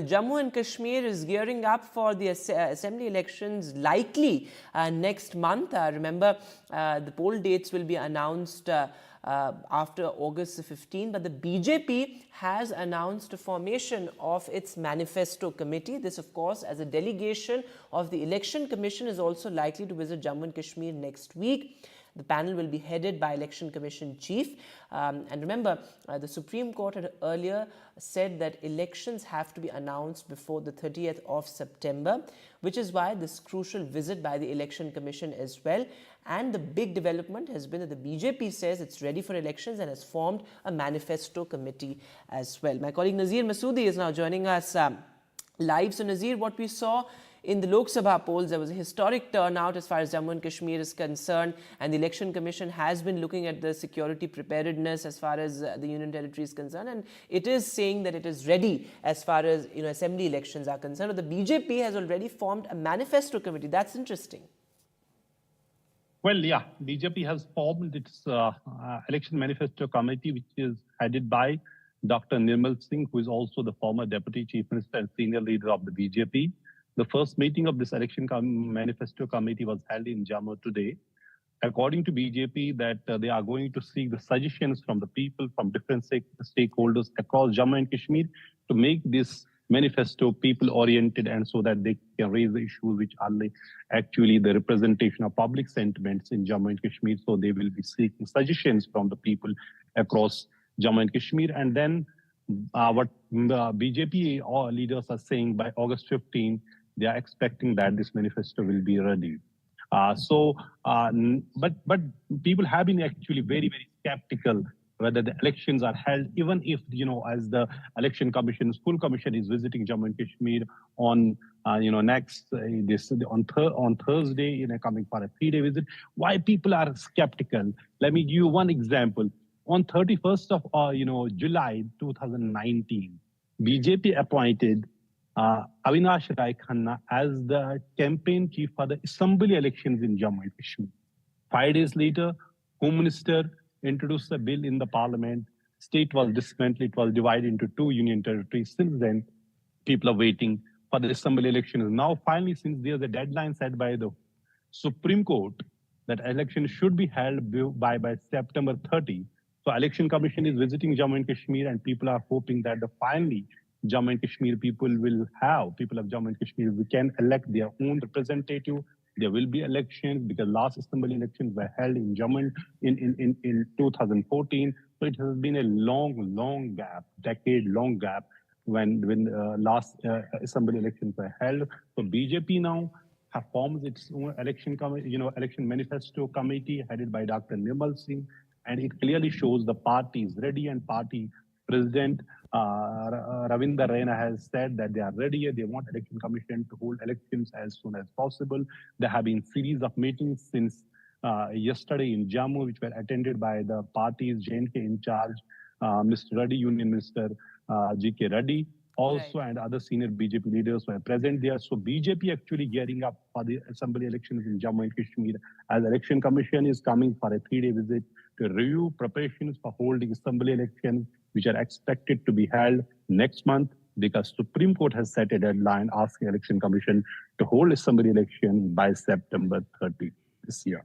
Jammu and Kashmir is gearing up for the assembly elections likely next month. Remember, the poll dates will be announced after August 15, but the BJP has announced a formation of its Manifesto committee. This, of course, as a delegation of the Election Commission, is also likely to visit Jammu and Kashmir next week. The panel will be headed by Election Commission Chief. And remember, the Supreme Court had earlier said that elections have to be announced before the 30th of September, which is why this crucial visit by the Election Commission as well. And the big development has been that the BJP says it's ready for elections and has formed a Manifesto committee as well. My colleague Nazir Masoodi is now joining us live. So Nazir, what we saw in the Lok Sabha polls, there was a historic turnout as far as Jammu and Kashmir is concerned, and the Election Commission has been looking at the security preparedness as far as the Union Territory is concerned, and it is saying that it is ready as far as assembly elections are concerned. But the BJP has already formed a Manifesto committee. That's interesting. Well, yeah, BJP has formed its election manifesto committee, which is headed by Dr Nirmal Singh, who is also the former Deputy Chief Minister and senior leader of the BJP. The first meeting of this election manifesto committee was held in Jammu today. According to BJP, that they are going to seek the suggestions from the people, from different stakeholders across Jammu and Kashmir to make this manifesto people-oriented, and so that they can raise the issues which are actually the representation of public sentiments in Jammu and Kashmir. So they will be seeking suggestions from the people across Jammu and Kashmir. And then what the BJP leaders are saying, by August 15, they are expecting that this manifesto will be ready. But people have been actually very, very skeptical whether the elections are held, even if, as the Election Commission's full commission is visiting Jammu and Kashmir on, on Thursday, coming for a 3-day visit. Why people are skeptical? Let me give you one example. On 31st of, July 2019, BJP appointed Avinash Rai Khanna as the campaign chief for the assembly elections in Jammu and Kashmir. 5 days later, Home Minister introduced a bill in the parliament. State was dismantled. It was divided into 2 union territories. Since then, people are waiting for the assembly elections. Now, finally, since there's a deadline set by the Supreme Court that election should be held by September 30, so Election Commission is visiting Jammu and Kashmir, and people are hoping that finally Jammu and Kashmir people of Jammu and Kashmir, we can elect their own representative. There will be elections because last assembly elections were held in Jammu in 2014. So it has been a long gap, decade-long gap when last assembly elections were held. So BJP now have formed its own election manifesto committee headed by Dr Nirmal Singh, and it clearly shows the party is ready, and party President Ravinder Raina has said that they are ready. They want Election Commission to hold elections as soon as possible. There have been series of meetings since yesterday in Jammu, which were attended by the party's J&K in charge, Mr. Reddy, Union Minister G.K. Reddy, also, right, and other senior BJP leaders were present there. So BJP actually gearing up for the assembly elections in Jammu and Kashmir, as Election Commission is coming for a 3-day visit to review preparations for holding assembly elections, which are expected to be held next month, because Supreme Court has set a deadline asking Election Commission to hold assembly elections by September 30 this year.